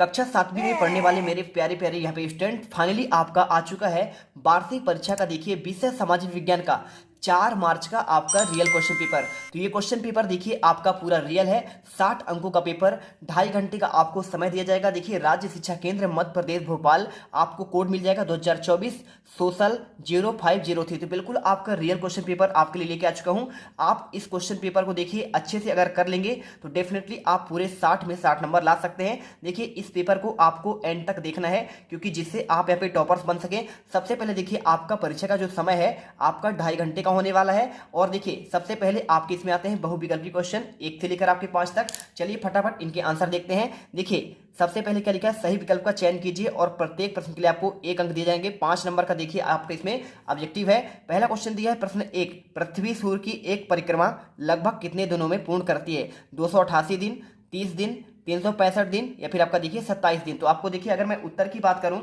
कक्षा 7वीं में पढ़ने वाले मेरे प्यारे प्यारे यहाँ पे स्टूडेंट, फाइनली आपका आ चुका है वार्षिक परीक्षा का देखिए विषय सामाजिक विज्ञान का 4 मार्च का आपका रियल क्वेश्चन पेपर। तो ये क्वेश्चन पेपर देखिए आपका पूरा रियल है, 60 अंकों का पेपर, 2.5 घंटे का आपको समय दिया जाएगा। देखिए राज्य शिक्षा केंद्र मध्य प्रदेश भोपाल, आपको कोड मिल जाएगा 2024 सोशल 0503। तो बिल्कुल आपका रियल क्वेश्चन पेपर आपके लिए लेके आ चुका हूँ। आप इस क्वेश्चन पेपर को देखिए अच्छे से अगर कर लेंगे तो डेफिनेटली आप पूरे 60 में 60 नंबर ला सकते हैं। देखिए इस पेपर को आपको एंड तक देखना है क्योंकि जिससे आप यहाँ पे टॉपर्स बन सकें। सबसे पहले देखिए आपका परीक्षा का जो समय है आपका 2.5 घंटे का होने वाला है। और देखिए सबसे पहले आपके इसमें आते हैं बहुविकल्पी क्वेश्चन 1 से लेकर आपके 5 तक। चलिए फटाफट इनके आंसर देखते हैं। देखिए सबसे पहले क्या लिखा है, सही विकल्प का चयन कीजिए और प्रत्येक प्रश्न के लिए आपको 1 अंक दिए जाएंगे। 5 नंबर का देखिए आपका इसमें ऑब्जेक्टिव है। पहला क्वेश्चन दिया है प्रश्न 1, पृथ्वी सूर्य की एक परिक्रमा लगभग कितने दिनों में पूर्ण करती है? 288 दिन, 30 दिन, 365 दिन या फिर आपका देखिए 27 दिन। तो आपको देखिए अगर मैं उत्तर की बात करूं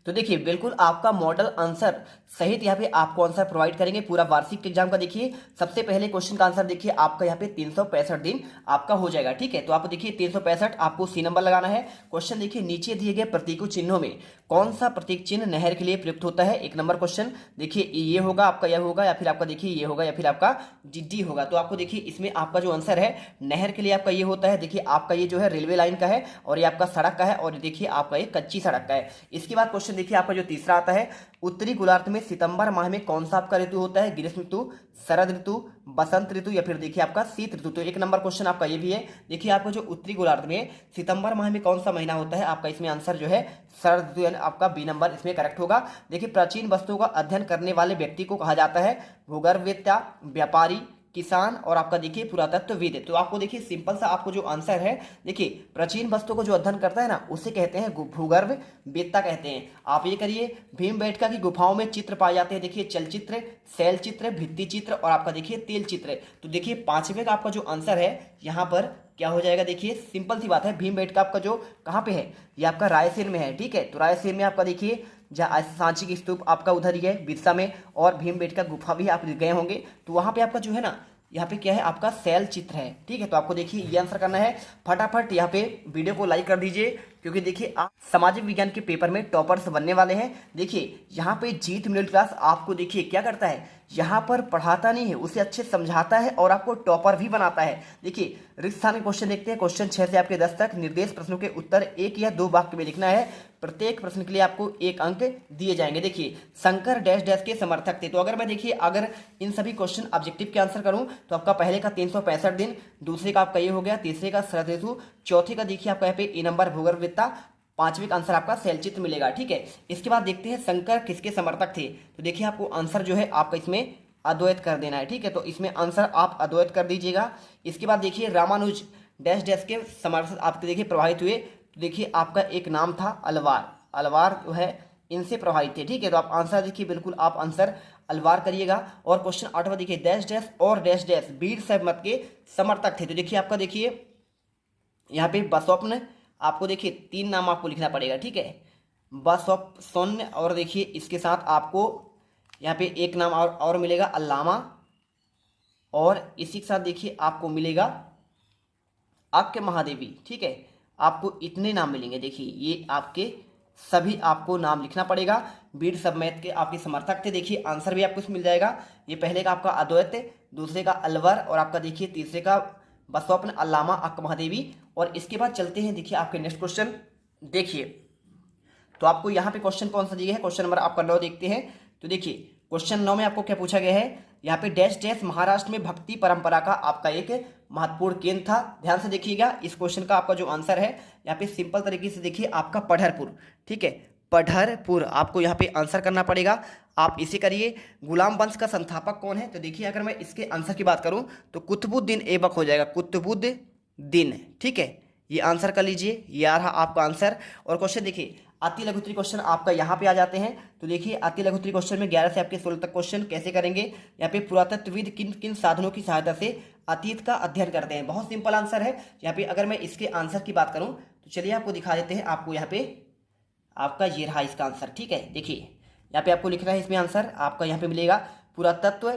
तो देखिए बिल्कुल आपका मॉडल आंसर सहित यहाँ पे आपको आंसर प्रोवाइड करेंगे पूरा वार्षिक एग्जाम का। देखिए सबसे पहले क्वेश्चन का आंसर देखिए आपका यहाँ पे 365 दिन आपका हो जाएगा। ठीक है, तो आप देखिए 365 आपको सी नंबर लगाना है। क्वेश्चन देखिए नीचे दिए गए प्रतीकों चिन्हों में कौन सा प्रतीक चिन्ह नहर के लिए प्रयुक्त होता है? 1 नंबर क्वेश्चन देखिए ये होगा आपका, यह होगा या फिर आपका देखिए ये होगा या फिर आपका डी होगा। तो आपको देखिए इसमें आपका जो आंसर है नहर के लिए आपका ये होता है। देखिए आपका ये जो है रेलवे लाइन का है और ये आपका सड़क का है और देखिए आपका ये कच्ची सड़क का है। इसके बाद क्वेश्चन देखिए आपका जो तीसरा आता है, उत्तरी गोलार्ध में सितंबर माह में कौन सा आपका ऋतु होता है? ग्रीष्म ऋतु, शरद ऋतु, बसंत ऋतु या फिर देखिए आपका शीत ऋतु। तो 1 नंबर क्वेश्चन आपका ये भी है। देखिए आपका जो उत्तरी गोलार्ध में सितंबर माह में कौन सा महीना होता है? आपका इसमें आंसर जो है शरद ऋतु, यानी आपका बी नंबर इसमें करेक्ट होगा। देखिए प्राचीन वस्तुओं का अध्ययन करने वाले व्यक्ति को कहा जाता है भूगर्भवेत्ता, व्यापारी, किसान और आपका देखिए पुरातत्वविद। तो आपको देखिए सिंपल सा आपको जो आंसर है, देखिए प्राचीन वस्तुओं को जो अध्ययन करता है ना उसे कहते हैं भूगर्भवेत्ता कहते हैं। आप ये करिए, भीमबेटका की गुफाओं में चित्र पाए जाते हैं। देखिए चलचित्र, शैल चित्र, भित्ति चित्र और आपका देखिए तेल चित्र। तो देखिए 5वें का आपका जो आंसर है यहाँ पर क्या हो जाएगा? देखिए सिंपल सी बात है, भीमबेटका आपका जो कहाँ पे है, ये आपका रायसेन में है। ठीक है, तो रायसेन में आपका देखिए जहाँ सांची की स्तूप आपका उधर ही है बिरसा में, और भीमबेटका गुफा भी आप गए होंगे। तो वहाँ पे आपका जो है ना, यहाँ पे क्या है आपका शैल चित्र है। ठीक है, तो आपको देखिए ये आंसर करना है। फटाफट यहाँ पे वीडियो को लाइक कर दीजिए क्योंकि देखिए आप सामाजिक विज्ञान के पेपर में टॉपर्स बनने वाले हैं। देखिए यहाँ पे जीत मिडिल क्लास आपको देखिए क्या करता है, यहाँ पर पढ़ाता नहीं है, उसे अच्छे समझाता है और आपको टॉपर भी बनाता है। देखिए रिक्त स्थान के क्वेश्चन देखते हैं। क्वेश्चन 6 से आपके 10 तक निर्देश प्रश्नों के उत्तर 1 या 2 वाक्य में लिखना है। प्रत्येक प्रश्न के लिए आपको 1 अंक दिए जाएंगे। देखिए शंकर डैश डैश के समर्थक थे। तो अगर मैं देखिए अगर इन सभी क्वेश्चन ऑब्जेक्टिव के आंसर करूं तो आपका पहले का 365 दिन, दूसरे का आपका ये हो गया, तीसरे का शरद ऋतु, चौथे का देखिए आपका यहाँ पे ए नंबर भूगर्भविद्ता, 5वें का आंसर आपका शैलचित्र मिलेगा। ठीक है, इसके बाद देखते हैं शंकर किसके समर्थक थे। तो देखिए आपको आंसर जो है आपका इसमें अद्वैत कर देना है। ठीक है, तो इसमें आंसर आप अद्वैत कर दीजिएगा। इसके बाद देखिए रामानुज डैश डैश के समर्थक आपके देखिए प्रभावित हुए। तो देखिए आपका एक नाम था अलवार, अलवार जो है इनसे प्रभावित थे। ठीक है, तो आप आंसर देखिए बिल्कुल आप आंसर अलवार करिएगा। और क्वेश्चन 8वां देखिए डैश डैश और डैश डैश वीर शैव मत के समर्थक थे। तो देखिए आपका देखिए यहाँ पे बसवप्न, आपको देखिए 3 नाम आपको लिखना पड़ेगा। ठीक है, बसवप्न और देखिए इसके साथ आपको यहाँ पे एक नाम और मिलेगा अल्लामा, और इसी के साथ देखिए आपको मिलेगा आक्य महादेवी। ठीक है, आपको इतने नाम मिलेंगे। देखिए ये आपके सभी आपको नाम लिखना पड़ेगा। वीर शैव के आपके समर्थक थे। देखिए आंसर भी आपको मिल जाएगा। ये पहले का आपका अद्वैत, दूसरे का अलवर और आपका देखिए तीसरे का बसवप्न, अल्लामा, आक्य महादेवी। और इसके बाद चलते हैं देखिए आपके नेक्स्ट क्वेश्चन। देखिए तो आपको यहाँ पे क्वेश्चन कौन सा दिया है, क्वेश्चन नंबर आपका 9 देखते हैं। तो देखिए क्वेश्चन 9 में आपको क्या पूछा गया है, यहाँ पे डैश डैश महाराष्ट्र में भक्ति परंपरा का आपका एक महत्वपूर्ण केंद्र था। ध्यान से देखिएगा, इस क्वेश्चन का आपका जो आंसर है यहाँ पे सिंपल तरीके से देखिए आपका पढ़रपुर। ठीक है, पढ़रपुर आपको यहाँ पे आंसर करना पड़ेगा। आप इसे करिए। गुलाम वंश का संस्थापक कौन है? तो देखिए अगर मैं इसके आंसर की बात करूँ तो कुतुबुद्दीन ऐबक हो जाएगा, कुतुबुद्दीन। ठीक है, ये आंसर कर लीजिए, ये आ रहा आपका आंसर। और क्वेश्चन देखिए अति लघुत्तरी क्वेश्चन आपका यहाँ पे आ जाते हैं। तो देखिए अति लघुत्तरी क्वेश्चन में 11 से आपके 16 तक क्वेश्चन कैसे करेंगे। यहाँ पे पुरातत्वविद किन किन साधनों की सहायता से अतीत का अध्ययन करते हैं। बहुत सिंपल आंसर है। यहाँ पे अगर मैं इसके आंसर की बात करूँ तो चलिए आपको दिखा देते हैं। आपको यहाँ पे आपका ये रहा इसका आंसर। ठीक है, देखिए यहाँ पे आपको लिखना है इसमें आंसर आपका यहाँ पे मिलेगा पुरातत्व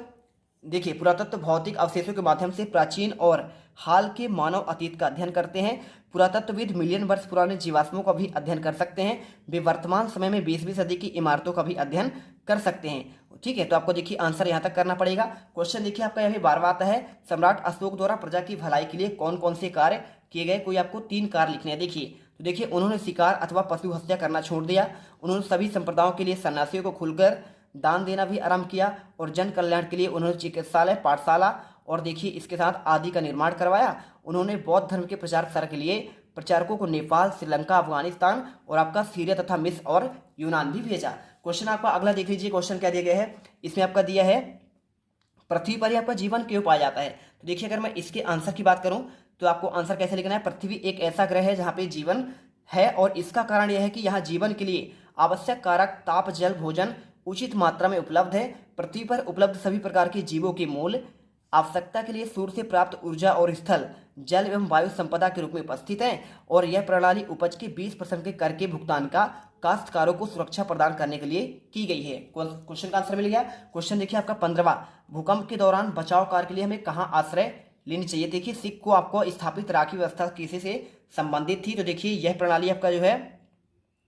देखिए, पुरातत्व भौतिक अवशेषों के माध्यम से प्राचीन और हाल के मानव अतीत का अध्ययन करते हैं। पुरातत्वविद मिलियन वर्ष पुराने जीवाश्मों का भी अध्ययन कर सकते हैं। वे वर्तमान समय में 20वीं सदी की इमारतों का भी अध्ययन कर सकते हैं। ठीक है, तो आपको देखिए आंसर यहाँ तक करना पड़ेगा। क्वेश्चन देखिए आपका यहाँ 12वां आता है, सम्राट अशोक द्वारा प्रजा की भलाई के लिए कौन कौन से कार्य किए गए। कोई आपको 3 कार्य लिखने हैं। देखिए, तो देखिए उन्होंने शिकार अथवा पशु हत्या करना छोड़ दिया, उन्होंने सभी संप्रदायों के लिए सन्यासियों को खुलकर दान देना भी आरंभ किया, और जन कल्याण के लिए उन्होंने चिकित्सालय, पाठशाला और देखिए इसके साथ आदि का निर्माण करवाया। उन्होंने बौद्ध धर्म के प्रचार प्रसार के लिए प्रचारकों को नेपाल, श्रीलंका, अफगानिस्तान और आपका सीरिया तथा मिस्र और यूनान भी भेजा। क्वेश्चन आपका अगला देख लीजिए, क्वेश्चन क्या दिया गया है। इसमें आपका दिया है पृथ्वी पर ही आपका जीवन क्यों पाया जाता है। तो देखिए अगर मैं इसके आंसर की बात करूं तो आपको आंसर कैसे लिखना है। पृथ्वी एक ऐसा ग्रह है जहां पे जीवन है, और इसका कारण यह है कि यहाँ जीवन के लिए आवश्यक कारक ताप, जल, भोजन उचित मात्रा में उपलब्ध है। पृथ्वी पर उपलब्ध सभी प्रकार के जीवों के मूल आवश्यकता के लिए सूर्य से प्राप्त ऊर्जा और स्थल, जल एवं वायु संपदा के रूप में उपस्थित है, और यह प्रणाली उपज के 20% के कर के भुगतान का काश्तकारों को सुरक्षा प्रदान करने के लिए की गई है। क्वेश्चन का आंसर मिल गया। क्वेश्चन देखिए आपका 15वां, भूकंप के दौरान बचाव कार्य के लिए हमें कहाँ आश्रय लेनी चाहिए। देखिए, सिख को आपको स्थापित राखी व्यवस्था किसी से संबंधित थी। तो देखिए यह प्रणाली आपका जो है,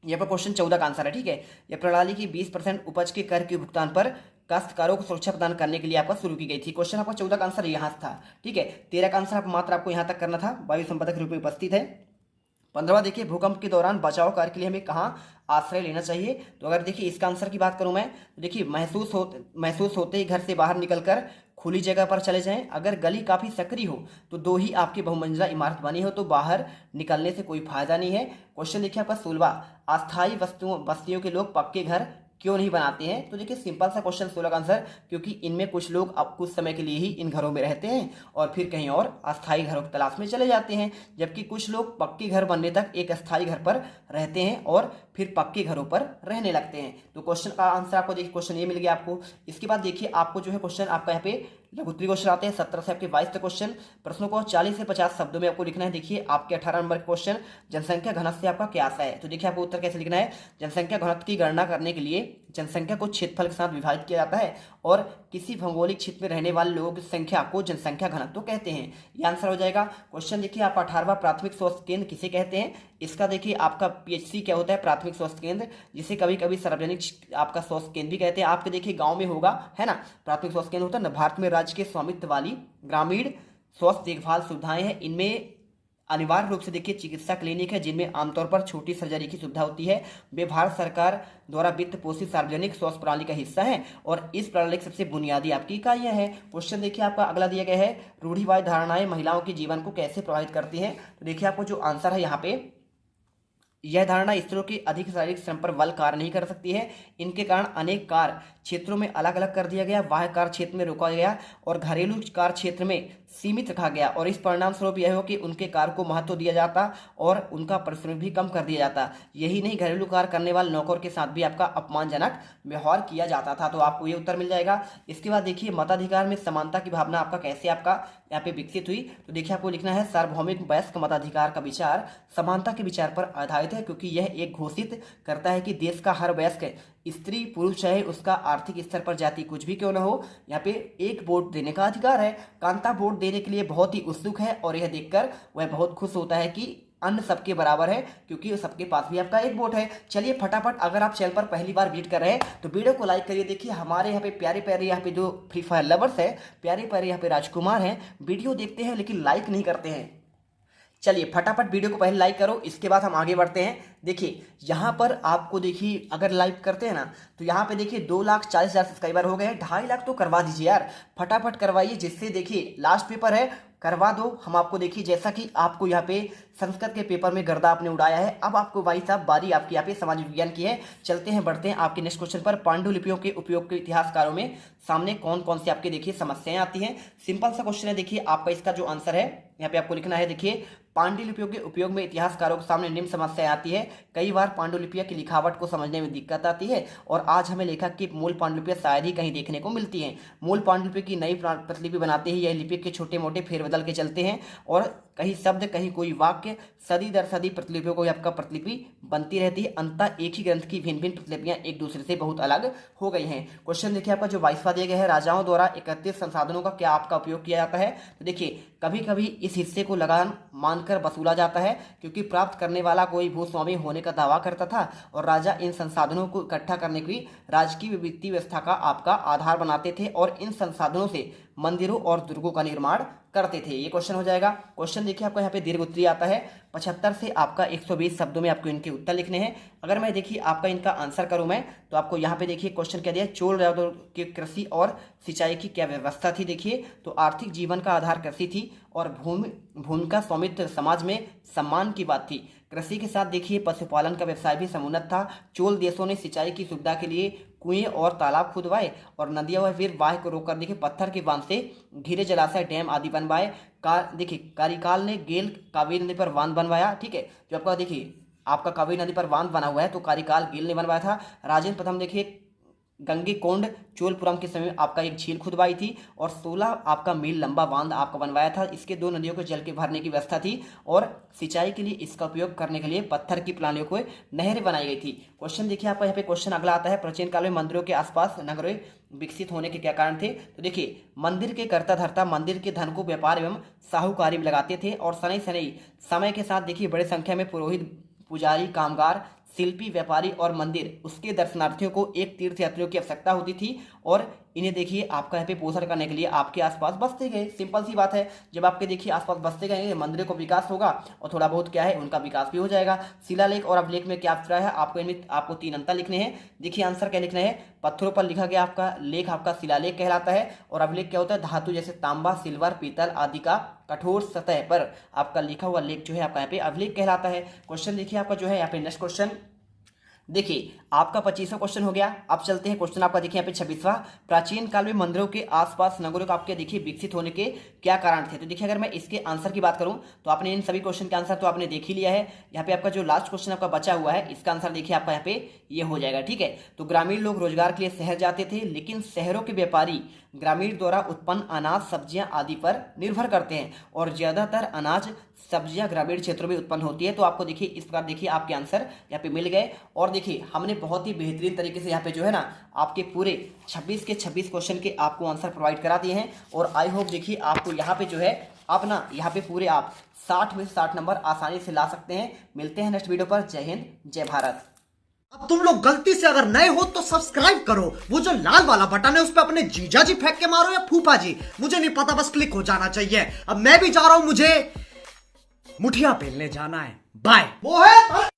यह पर क्वेश्चन 14 का आंसर है। ठीक है, यह प्रणाली की 20% उपज के कर के भुगतान पर काश्तकारों को सुरक्षा प्रदान करने के लिए आपका शुरू की गई थी। क्वेश्चन आपका 14 का आंसर यहाँ था। ठीक है, 13 का आंसर मात्र आपको यहाँ तक करना था, वायु संपदा के रूप में उपस्थित है। 15वां देखिए, भूकंप के दौरान बचाव कार्य के लिए हमें कहाँ आश्रय लेना चाहिए। तो अगर देखिए इसका आंसर की बात करूं मैं, तो देखिए महसूस होते ही घर से बाहर निकलकर खुली जगह पर चले जाएं। अगर गली काफ़ी सकरी हो तो 2 ही आपकी बहुमंजिला इमारत बनी हो तो बाहर निकलने से कोई फायदा नहीं है। क्वेश्चन देखिए आपका 16वां, अस्थायी बस्तियों के लोग पक्के घर क्यों नहीं बनाते हैं। तो देखिए सिंपल सा क्वेश्चन 16 का आंसर, क्योंकि इनमें कुछ लोग अब कुछ समय के लिए ही इन घरों में रहते हैं और फिर कहीं और अस्थायी घरों की तलाश में चले जाते हैं, जबकि कुछ लोग पक्के घर बनने तक एक अस्थायी घर पर रहते हैं और फिर पक्के घरों पर रहने लगते हैं। तो क्वेश्चन का आंसर आपको देखिए, क्वेश्चन ये मिल गया आपको। इसके बाद देखिए आपको जो है क्वेश्चन आपका यहाँ पे लघुत्तरीय क्वेश्चन आते हैं 17 से आपके 22 तक क्वेश्चन। प्रश्नों को 40 से 50 शब्दों में आपको लिखना है। देखिए आपके 18 नंबर क्वेश्चन, जनसंख्या घनत्व से आपका क्या आशा है। तो देखिए आपको उत्तर कैसे लिखना है। जनसंख्या घनत्व की गणना करने के लिए जनसंख्या को क्षेत्रफल के साथ विभाजित किया जाता है और किसी भौगोलिक क्षेत्र में रहने वाले लोगों की संख्या को जनसंख्या घनत्व कहते हैं। ये आंसर हो जाएगा। क्वेश्चन देखिए आप 18वां, प्राथमिक स्वास्थ्य केंद्र किसे कहते हैं। इसका देखिए आपका पीएचसी क्या होता है, प्राथमिक स्वास्थ्य केंद्र, जिसे कभी कभी सार्वजनिक आपका स्वास्थ्य केंद्र भी कहते हैं। आपके देखिए गांव में होगा, है ना, प्राथमिक स्वास्थ्य केंद्र होता है ना। भारत में राज्य के स्वामित्व वाली ग्रामीण स्वास्थ्य देखभाल सुविधाएं हैं। इनमें अनिवार्य रूप से देखिए चिकित्सा क्लिनिक है, जिनमें आमतौर पर छोटी सर्जरी की सुविधा होती है। वे भारत सरकार द्वारा वित्त पोषित सार्वजनिक स्वास्थ्य प्रणाली का हिस्सा है और इस प्रणाली की सबसे बुनियादी आपकी इकाइयां हैं। क्वेश्चन देखिए आपका अगला दिया गया है, रूढ़िवादी धारणाएं महिलाओं के जीवन को कैसे प्रभावित करती हैं। तो देखिए आपको जो आंसर है यहाँ पे, यह धारणा स्त्रियों की अधिक शारीरिक श्रम पर बल कार्य नहीं कर सकती है। इनके कारण अनेक कार्य क्षेत्रों में अलग अलग कर दिया गया, बाह्य कार्य क्षेत्र में रोका गया और घरेलू कार्य क्षेत्र में सीमित रखा गया, और इस परिणाम स्वरूप यह हो कि उनके कार्य को महत्व दिया जाता और उनका परिश्रम भी कम कर दिया जाता। यही नहीं, घरेलू कार्य करने वाले नौकर के साथ भी आपका अपमानजनक व्यवहार किया जाता था। तो आपको ये उत्तर मिल जाएगा। इसके बाद देखिए मताधिकार में समानता की भावना आपका कैसे आपका यहाँ पे विकसित हुई। तो देखिए आपको लिखना है, सार्वभौमिक वयस्क मताधिकार का विचार समानता के विचार पर आधारित है, क्योंकि यह एक घोषित करता है कि देश का हर वयस्क स्त्री पुरुष चाहे उसका आर्थिक स्तर पर जाति कुछ भी क्यों न हो, यहाँ पे एक वोट देने का अधिकार है। कांता वोट देने के लिए बहुत ही उत्सुक है और यह देखकर वह बहुत खुश होता है कि अन्य सबके बराबर है, क्योंकि सबके पास भी आपका एक वोट है। चलिए फटाफट, अगर आप चैनल पर पहली बार विजिट कर रहे हैं तो वीडियो को लाइक करिए। देखिए हमारे यहाँ पे प्यारे प्यारे यहाँ पे जो फ्री फायर लवर्स है, प्यारे प्यारे यहाँ पे राजकुमार हैं, वीडियो देखते हैं लेकिन लाइक नहीं करते हैं। चलिए फटाफट वीडियो को पहले लाइक करो, इसके बाद हम आगे बढ़ते हैं। देखिए यहाँ पर आपको देखिए अगर लाइक करते हैं ना तो यहाँ पे देखिए 2,40,000 सब्सक्राइबर हो गए हैं। 2.5 लाख तो करवा दीजिए यार, फटाफट करवाइए, जिससे देखिए लास्ट पेपर है, करवा दो। हम आपको देखिए जैसा कि आपको यहाँ पे संस्कृत के पेपर में गर्दा आपने उड़ाया है, अब आपको भाई साहब बारी आपकी यहाँ पे समाज विज्ञान की है। चलते हैं, बढ़ते हैं आपके नेक्स्ट क्वेश्चन पर। पांडुलिपियों के उपयोग के इतिहासकारों में सामने कौन कौन सी आपके देखिए समस्याएं आती हैं। सिंपल सा क्वेश्चन है, देखिए आपका इसका जो आंसर है यहाँ पे आपको लिखना है। देखिए पांडुलिपियों के उपयोग में इतिहासकारों के सामने निम्न समस्याएं आती है। कई बार पांडुलिपियां की लिखावट को समझने में दिक्कत आती है और आज हमें लेखक की मूल पांडुलिपियां शायद ही कहीं देखने को मिलती हैं। मूल पांडुलिपि की नई प्रतिलिपि बनाते ही यह लिपि के छोटे मोटे फेरबदल के चलते हैं और कहीं शब्द कहीं कोई वाक्य, सदी दर सदी प्रतिलिपियों को आपका प्रतिलिपि बनती रहती है। अंततः एक ही ग्रंथ की भिन्न भिन्न प्रतिलिपियां एक दूसरे से बहुत अलग हो गई हैं। क्वेश्चन देखिए आपका जो 22वां दिया गया है, राजाओं द्वारा एकत्रित संसाधनों का क्या आपका उपयोग किया जाता है। तो देखिए कभी कभी इस हिस्से को लगान मानकर वसूला जाता है, क्योंकि प्राप्त करने वाला कोई भूस्वामी होने का दावा करता था और राजा इन संसाधनों को इकट्ठा करने की राजकीय वित्तीय व्यवस्था का आपका आधार बनाते थे और इन संसाधनों से मंदिरों और दुर्गों का निर्माण करते थे। ये क्वेश्चन हो जाएगा। क्वेश्चन देखिए आपका यहाँ पे दीर्घ उत्तरीय आता है। 75 से आपका 120 शब्दों में आपको इनके उत्तर लिखने हैं। अगर मैं देखिए आपका इनका आंसर करूं मैं, तो आपको यहाँ पे देखिए क्वेश्चन क्या दिया, चोल राजाओं की कृषि और सिंचाई की क्या व्यवस्था थी। देखिए तो आर्थिक जीवन का आधार कृषि थी और भूमि का स्वामित्व समाज में सम्मान की बात थी। कृषि के साथ देखिए पशुपालन का व्यवसाय भी समुन्नत था। चोल देशों ने सिंचाई की सुविधा के लिए कुएं और तालाब खुदवाए और नदियां व फिर वाह को रोककर देखिए पत्थर के बांध से घिरे जलाशय डैम आदि बनवाए। देखिए कार्यकाल ने गेल कावेरी नदी पर बांध बनवाया। ठीक है, जो आपका देखिए आपका कावेरी नदी पर बांध बना हुआ है तो कार्यकाल गेल ने बनवाया था। राजेंद्र प्रथम देखिए गंगेकोंड चोलपुरम के समय आपका एक झील खुदवाई थी और 16 आपका मील लंबा बांध आपका बनवाया था। इसके 2 नदियों को जल के भरने की व्यवस्था थी और सिंचाई के लिए इसका उपयोग करने के लिए पत्थर की प्रणालियों को नहरें बनाई गई थी। क्वेश्चन देखिए आपका यहाँ पे क्वेश्चन अगला आता है, प्राचीन काल में मंदिरों के आसपास नगरों विकसित होने के क्या कारण थे। तो देखिए मंदिर के कर्ता धर्ता मंदिर के धन को व्यापार एवं साहूकारी में लगाते थे और शनै शनै समय के साथ देखिए बड़ी संख्या में पुरोहित, पुजारी, कामगार, शिल्पी, व्यापारी और मंदिर उसके दर्शनार्थियों को एक तीर्थ यात्रियों की आवश्यकता होती थी और इन्हें देखिए आपका यहाँ पे पोषण करने के लिए आपके आसपास बसते गए। सिंपल सी बात है, जब आपके देखिए आसपास बसते गए मंदिरों को विकास होगा और थोड़ा बहुत क्या है उनका विकास भी हो जाएगा। शिलालेख और अभिलेख में क्या अंतर है, आपको 3 अंतर लिखने हैं। देखिए आंसर क्या लिखना है, पत्थरों पर लिखा गया आपका लेख आपका शिलालेख कहलाता है और अभिलेख क्या होता है, धातु जैसे तांबा, सिल्वर, पीतल आदि का कठोर सतह पर आपका लिखा हुआ लेख जो है आपका यहाँ पे अभिलेख कहलाता है। क्वेश्चन देखिए आपका जो है यहाँ पे नेक्स्ट क्वेश्चन देखिए आपका 25वां क्वेश्चन हो गया। अब चलते हैं क्वेश्चन आपका देखिए यहाँ पे 26वां, प्राचीन काल में मंदिरों के आसपास नगरों का आपके देखिए विकसित होने के क्या कारण थे। तो देखिए अगर मैं इसके आंसर की बात करूं तो आपने इन सभी क्वेश्चन के आंसर तो आपने देख ही लिया है। यहाँ पे आपका जो लास्ट क्वेश्चन आपका बचा हुआ है इसका आंसर देखिए आपका यहाँ पे ये हो जाएगा। ठीक है, तो ग्रामीण लोग रोजगार के लिए शहर जाते थे, लेकिन शहरों के व्यापारी ग्रामीण द्वारा उत्पन्न अनाज, सब्जियां आदि पर निर्भर करते हैं और ज्यादातर अनाज सब्जियां ग्रामीण क्षेत्रों में उत्पन्न होती है। तो आपको देखिए इस प्रकार देखिए आपके आंसर यहाँ पे मिल गए और देखिए हमने बहुत ही बेहतरीन तरीके से यहाँ पे जो है ना आपके पूरे 26 के 26 क्वेश्चन के आपको आंसर प्रोवाइड करा दिए हैं और आई होप देखिए आपको यहाँ पे जो है आप ना यहाँ पे पूरे आप 60 में से 60 नंबर आसानी से ला सकते हैं। मिलते हैं नेक्स्ट वीडियो पर। जय हिंद, जय भारत। अब तुम लोग गलती से अगर नए हो तो सब्सक्राइब करो, वो जो लाल वाला बटन है उस पर अपने जीजा जी फेंक के मारो या फूफा जी, मुझे नहीं पता, बस क्लिक हो जाना चाहिए। अब मैं भी जा रहा हूं, मुझे मुठिया पेलने जाना है। बाय। वो है